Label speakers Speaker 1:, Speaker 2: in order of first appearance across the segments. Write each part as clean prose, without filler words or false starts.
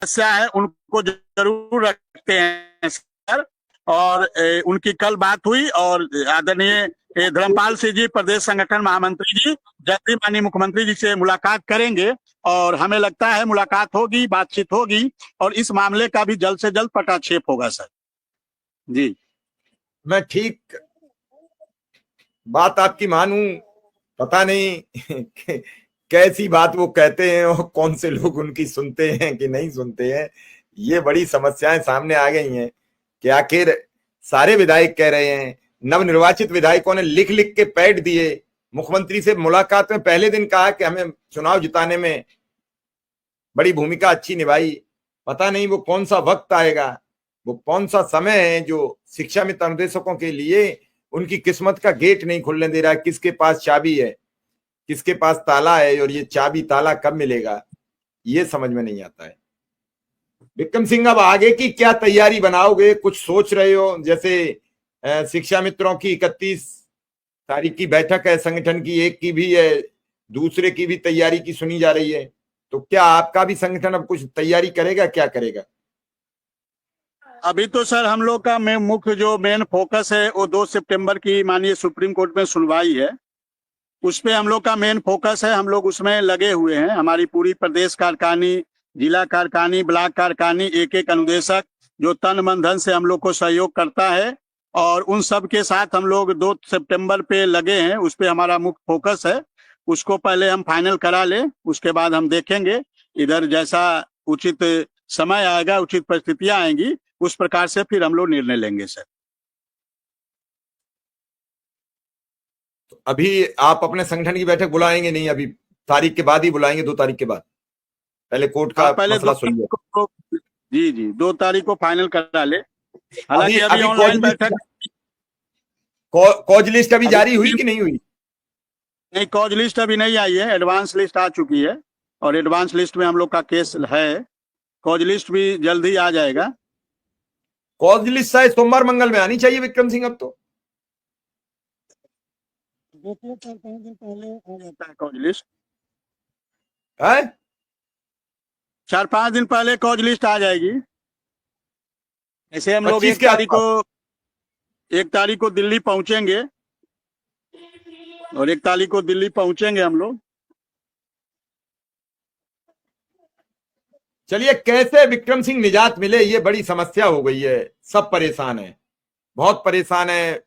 Speaker 1: समस्या है उनको जरूर रखते हैं सर। और उनकी कल बात हुई और आदरणीय धर्मपाल सिंह जी प्रदेश संगठन महामंत्री जी जल्द ही माननीय मुख्यमंत्री जी से मुलाकात करेंगे और हमें लगता है मुलाकात होगी, बातचीत होगी और इस मामले का भी जल्द से जल्द पटाक्षेप होगा सर। जी
Speaker 2: मैं ठीक बात आपकी मानूं, पता नहीं कैसी बात वो कहते हैं और कौन से लोग उनकी सुनते हैं कि नहीं सुनते हैं। ये बड़ी समस्याएं सामने आ गई हैं कि आखिर सारे विधायक कह रहे हैं, नवनिर्वाचित विधायकों ने लिख लिख के पैड दिए, मुख्यमंत्री से मुलाकात में पहले दिन कहा कि हमें चुनाव जिताने में बड़ी भूमिका अच्छी निभाई। पता नहीं वो कौन सा वक्त आएगा, वो कौन सा समय है जो शिक्षा मित्र अनुदेशकों के लिए उनकी किस्मत का गेट नहीं खुलने दे रहा है। किसके पास चाबी है, किसके पास ताला है और ये चाबी ताला कब मिलेगा, ये समझ में नहीं आता है। विक्रम सिंह, अब आगे की क्या तैयारी बनाओगे, कुछ सोच रहे हो? जैसे शिक्षा मित्रों की 31 तारीख की बैठक है, संगठन की एक की भी है, दूसरे की भी तैयारी की सुनी जा रही है, तो क्या आपका भी संगठन अब कुछ तैयारी करेगा, क्या करेगा?
Speaker 1: अभी तो सर हम लोग का मुख्य जो मेन फोकस है वो 2 सितंबर की माननीय सुप्रीम कोर्ट में सुनवाई है, उस पे हम लोग का मेन फोकस है। हम लोग उसमें लगे हुए हैं। हमारी पूरी प्रदेश कारखानी, जिला कारखानी, ब्लॉक कारखानी, एक एक अनुदेशक जो तन मन धन से हम लोग को सहयोग करता है और उन सब के साथ हम लोग 2 सितंबर पे लगे हैं। उस पे हमारा मुख्य फोकस है। उसको पहले हम फाइनल करा ले, उसके बाद हम देखेंगे इधर जैसा उचित समय आएगा, उचित परिस्थितियां आएंगी, उस प्रकार से फिर हम लोग निर्णय लेंगे सर।
Speaker 2: तो अभी आप अपने संगठन की बैठक बुलाएंगे नहीं? अभी तारीख के बाद ही बुलाएंगे, 2 तारीख के बाद? पहले कोर्ट का
Speaker 1: पहले
Speaker 2: मसला सुनिए।
Speaker 1: जी जी 2 तारीख को फाइनल करा ले। हालांकि
Speaker 2: अभी
Speaker 1: अभी ऑनलाइन बैठक,
Speaker 2: कॉज लिस्ट अभी जारी हुई कि नहीं हुई?
Speaker 1: नहीं, कॉज लिस्ट अभी नहीं आई है, एडवांस लिस्ट आ चुकी है और एडवांस लिस्ट में हम लोग का केस है। कॉज लिस्ट भी जल्द ही आ जाएगा।
Speaker 2: कॉज लिस्ट शायद सोमवार मंगल में आनी चाहिए विक्रम सिंह। अब तो
Speaker 1: पहले आ जाता है कॉज लिस्ट,
Speaker 2: है
Speaker 1: 4-5 दिन पहले कॉज लिस्ट आ जाएगी। ऐसे हम लोग
Speaker 2: 25 के आसपास।
Speaker 1: 1 तारीख को दिल्ली पहुंचेंगे और 1 तारीख को दिल्ली पहुंचेंगे हम लोग।
Speaker 2: चलिए, कैसे विक्रम सिंह निजात मिले, ये बड़ी समस्या हो गई है। सब परेशान है, बहुत परेशान है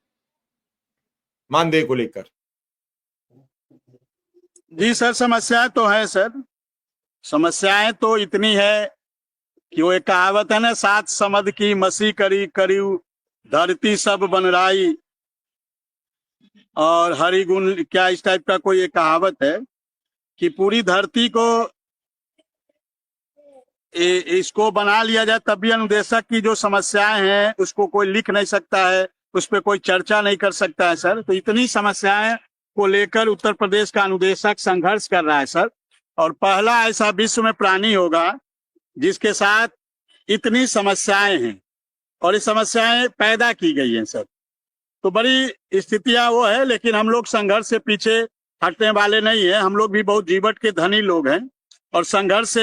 Speaker 2: मानदेय को लेकर।
Speaker 1: जी सर, समस्याएं तो है सर, समस्याएं तो इतनी है कि वो एक कहावत है ना, 7 समद की मसी करी करीब धरती सब बनराई, और हरि गुण क्या, इस टाइप का कोई एक कहावत है कि पूरी धरती को इसको बना लिया जाए तब भी अनुदेशक की जो समस्याएं हैं उसको कोई लिख नहीं सकता है, उस पर कोई चर्चा नहीं कर सकता है सर। तो इतनी समस्याएं को लेकर उत्तर प्रदेश का अनुदेशक संघर्ष कर रहा है सर। और पहला ऐसा विश्व में प्राणी होगा जिसके साथ इतनी समस्याएं हैं और ये समस्याएं पैदा की गई हैं सर। तो बड़ी स्थितियां वो है, लेकिन हम लोग संघर्ष से पीछे हटने वाले नहीं है। हम लोग भी बहुत जीवट के धनी लोग हैं और संघर्ष से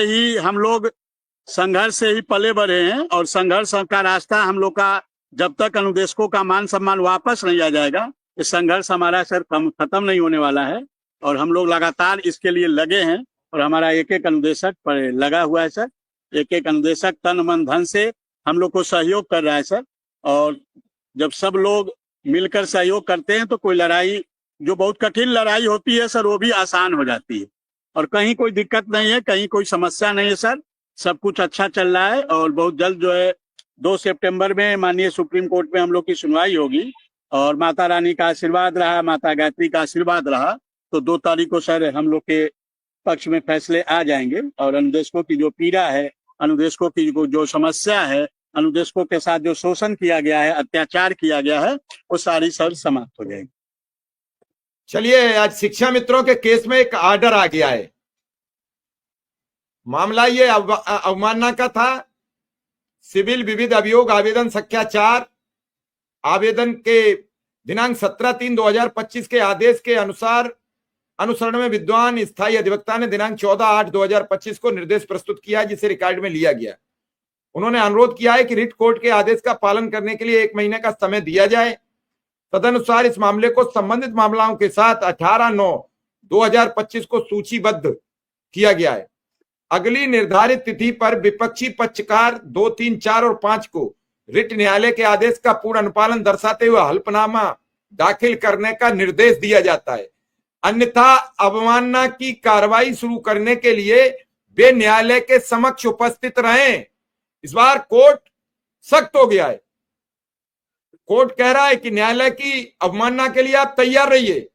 Speaker 1: ही पले बढ़े हैं और संघर्ष का रास्ता हम लोग का, जब तक अनुदेशकों का मान सम्मान वापस नहीं आ जाएगा, ये संघर्ष हमारा सर खत्म नहीं होने वाला है। और हम लोग लगातार इसके लिए लगे हैं और हमारा एक एक अनुदेशक पर लगा हुआ है सर। एक एक अनुदेशक तन मन धन से हम लोग को सहयोग कर रहा है सर। और जब सब लोग मिलकर सहयोग करते हैं तो कोई लड़ाई, जो बहुत कठिन लड़ाई होती है सर, वो भी आसान हो जाती है और कहीं कोई दिक्कत नहीं है, कहीं कोई समस्या नहीं है सर। सब कुछ अच्छा चल रहा है और बहुत जल्द जो है 2 सितंबर में माननीय सुप्रीम कोर्ट में हम लोग की सुनवाई होगी और माता रानी का आशीर्वाद रहा, माता गायत्री का आशीर्वाद रहा तो 2 तारीख को सर हम लोग के पक्ष में फैसले आ जाएंगे और अनुदेशकों की जो पीड़ा है, अनुदेशकों की जो समस्या है, अनुदेशकों के साथ जो शोषण किया गया है, अत्याचार किया गया है, वो सारी सर समाप्त हो जाएगी।
Speaker 2: चलिए, आज शिक्षा मित्रों के केस में एक ऑर्डर आ गया है। मामला ये अवमानना का था। सिविल विविध अभियोग आवेदन संख्या 4, आवेदन के दिनांक 17/3/2025 के आदेश के अनुसार अनुसरण में विद्वान स्थायी अधिवक्ता ने दिनांक 14/8/2025 को निर्देश प्रस्तुत किया, जिसे रिकॉर्ड में लिया गया। उन्होंने अनुरोध किया है कि रिट कोर्ट के आदेश का पालन करने के लिए 1 महीने का समय दिया जाए। तदनुसार इस मामले को संबंधित मामलों के साथ 18/9/2025 को सूचीबद्ध किया गया है। अगली निर्धारित तिथि पर विपक्षी पक्षकार 2, 3, 4 और 5 को रिट न्यायालय के आदेश का पूर्ण अनुपालन दर्शाते हुए हल्फनामा दाखिल करने का निर्देश दिया जाता है। अन्यथा अवमानना की कार्रवाई शुरू करने के लिए वे न्यायालय के समक्ष उपस्थित रहें। इस बार कोर्ट सख्त हो गया है। कोर्ट कह रहा है कि न्यायालय की अवमानना के लिए आप तैयार रहिए,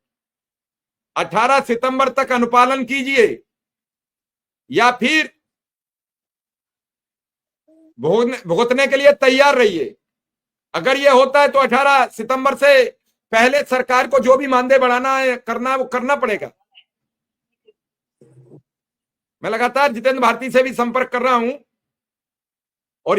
Speaker 2: 18 सितंबर तक अनुपालन कीजिए या फिर भुगतने के लिए तैयार रहिए। अगर यह होता है तो 18 सितंबर से पहले सरकार को जो भी मानदेय बढ़ाना है करना वो करना पड़ेगा। मैं लगातार जितेंद्र भारती से भी संपर्क कर रहा हूं।